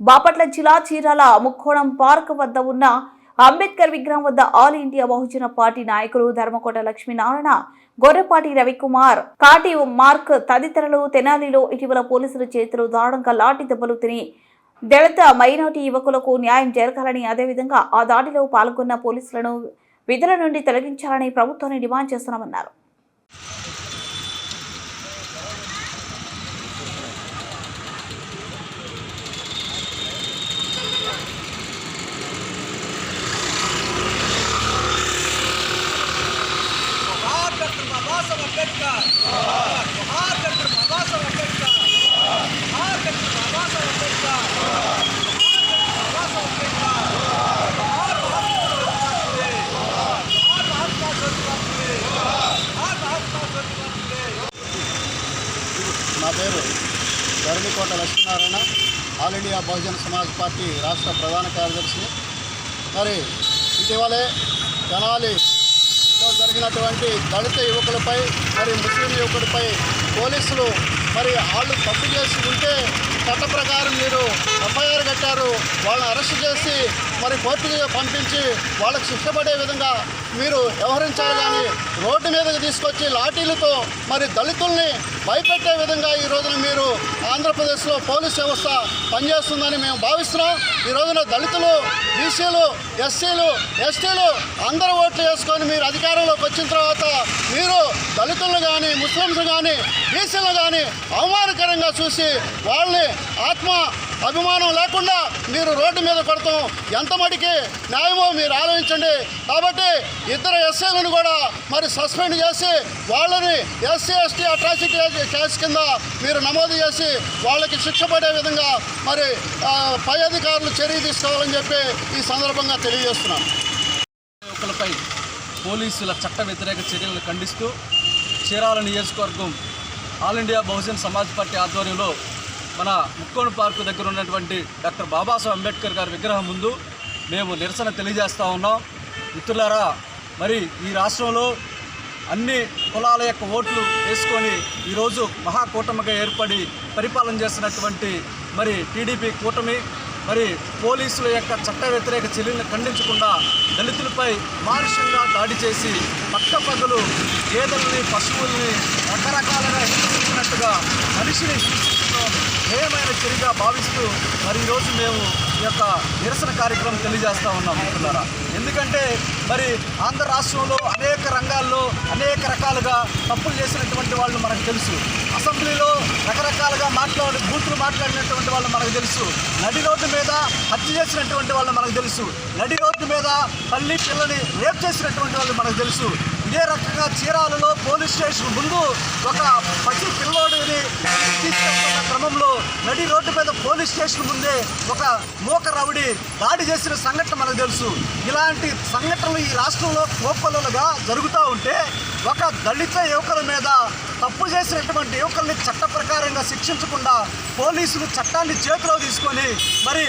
బాపట్ల జిల్లా చీరాల ముక్కోణం పార్క్ వద్ద ఉన్న అంబేద్కర్ విగ్రహం వద్ద ఆల్ ఇండియా బహుజన పార్టీ నాయకులు ధర్మకోట లక్ష్మీనారాయణ, గొర్రెపాటి రవికుమార్, కాటి మార్క్ తదితరులు తెనాలిలో ఇటీవల పోలీసుల చేతులు దారుణంగా లాఠీ దెబ్బలు తిని దళిత మైనార్టీ యువకులకు న్యాయం జరగాలని, అదేవిధంగా ఆ దాడిలో పాల్గొన్న పోలీసులను విధుల నుండి తొలగించాలని ప్రభుత్వాన్ని డిమాండ్ చేస్తున్నామన్నారు. నా పేరు ధర్మకోట Lakshminarayana, all India Bahujan Samaj party రాష్ట్ర ప్రధాన కార్యదర్శి. మరి ఇటీవలే తెనాలిలో జరిగినటువంటి దళిత యువకులపై మరి ముస్లిం యువకుడిపై పోలీసులు మరి వాళ్ళు తప్పు చేసి ఉంటే చట్ట ప్రకారం మీరు ఎఫ్ఐఆర్ కట్టారు, వాళ్ళని అరెస్ట్ చేసి మరి కోర్టుకి పంపించి వాళ్ళకి శిక్ష పడే విధంగా మీరు వ్యవహరించాలి. కానీ రోడ్డు మీదకి తీసుకొచ్చి లాఠీలతో మరి దళితుల్ని భయపెట్టే విధంగా ఈ రోజున మీరు ఆంధ్రప్రదేశ్లో పోలీస్ వ్యవస్థ పనిచేస్తుందని మేము భావిస్తున్నాం. ఈ రోజున దళితులు, బీసీలు, ఎస్సీలు, ఎస్టీలు అందరూ ఓట్లు వేసుకొని మీరు అధికారంలోకి వచ్చిన తర్వాత మీరు దళితులను కానీ, ముస్లింస్ కానీ, బీసీలను కానీ అవమానకరంగా చూసి వాళ్ళని ఆత్మ అభిమానం లేకుండా మీరు రోడ్డు మీద కొడతాం ఎంత మటుకి న్యాయమో మీరు ఆలోచించండి. కాబట్టి ఇద్దరు ఎస్ఐలను కూడా మరి సస్పెండ్ చేసి వాళ్ళని ఎస్సీ ఎస్టీ అట్రాసిటీ కేసు కింద మీరు నమోదు చేసి వాళ్ళకి శిక్ష పడే విధంగా మరి పై అధికారులు చర్య తీసుకోవాలని చెప్పి ఈ సందర్భంగా తెలియజేస్తున్నాం. యువకులపై పోలీసుల చట్ట వ్యతిరేక చర్యలను ఖండిస్తూ చీరాల నియోజకవర్గం all India Bahujan Samaj party ఆధ్వర్యంలో మన ముక్కోణం పార్కు దగ్గర ఉన్నటువంటి డాక్టర్ బాబాసాహెబ్ అంబేద్కర్ గారి విగ్రహం ముందు మేము నిరసన తెలియజేస్తూ ఉన్నాం. మిత్రులారా, మరి ఈ రాష్ట్రంలో అన్ని కులాల యొక్క ఓట్లు వేసుకొని ఈరోజు మహాకూటమిగా ఏర్పడి పరిపాలన చేస్తున్నటువంటి మరి టీడీపీ కూటమి మరి పోలీసుల యొక్క చట్ట వ్యతిరేక చర్యలను ఖండించకుండా దళితులపై మానుషంగా దాడి చేసి పట్టపగలు గేదెలని, పశువుల్ని రకరకాలుగా హింసించినట్టుగా మనిషిని హింసించడం ఏమైన చర్యగా భావిస్తూ మరి ఈరోజు మేము ఈ యొక్క నిరసన కార్యక్రమం తెలియజేస్తూ ఉన్నాం మిత్రులారా. ఎందుకంటే మరి ఆంధ్ర రాష్ట్రంలో అనేక రంగాల్లో అనేక రకాలుగా తప్పులు చేసినటువంటి వాళ్ళు మనకు తెలుసు. అసెంబ్లీలో రకరకాలుగా బూతులు మాట్లాడినటువంటి వాళ్ళు మనకు తెలుసు. నడి రోడ్డు మీద హత్య చేసినటువంటి వాళ్ళు మనకు తెలుసు. నడి రోడ్డు మీద తల్లి పిల్లని రేప్ చేసినటువంటి వాళ్ళు మనకు తెలుసు. ఇదే రకంగా చీరాలలో పోలీస్ స్టేషన్ ముందు ఒక పసి పిల్లోడిని తీసుకెళ్తున్న క్రమంలో నడి రోడ్డు మీద పోలీస్ స్టేషన్ ముందే ఒక మూక రౌడీ దాడి చేసిన సంఘటన మనకు తెలుసు. ఇలాంటి సంఘటనలు ఈ రాష్ట్రంలో కోకొల్లలుగా జరుగుతూ ఉంటే ఒక దళిత యువకుల మీద తప్పు చేసినటువంటి యువకుల్ని చట్ట ప్రకారంగా శిక్షించకుండా పోలీసులు చట్టాన్ని చేతిలో తీసుకొని మరి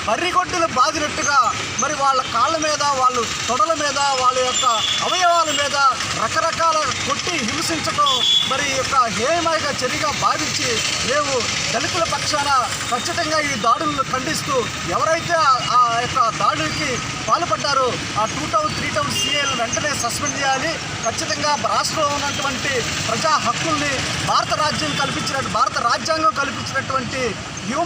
బర్రిగొడ్డులు బాదినట్టుగా మరి వాళ్ళ కాళ్ళ మీద, వాళ్ళ తొడల మీద, వాళ్ళ యొక్క అవయవాల మీద రకరకాల కొట్టి హింసించడం మరి యొక్క హేయమైన చర్యగా భావించి మేము దళితుల పక్షాన ఖచ్చితంగా ఈ దాడులను ఖండిస్తూ ఎవరైతే ఆ యొక్క దాడులకి పాల్పడ్డారో ఆ 2 టౌన్ 3 టౌన్ సీఏలను వెంటనే సస్పెండ్ చేయాలి. ఖచ్చితంగా రాష్ట్రంలో ఉన్నటువంటి ప్రజా హక్కుల్ని భారత రాజ్యాంగం కల్పించినటువంటి హ్యూమన్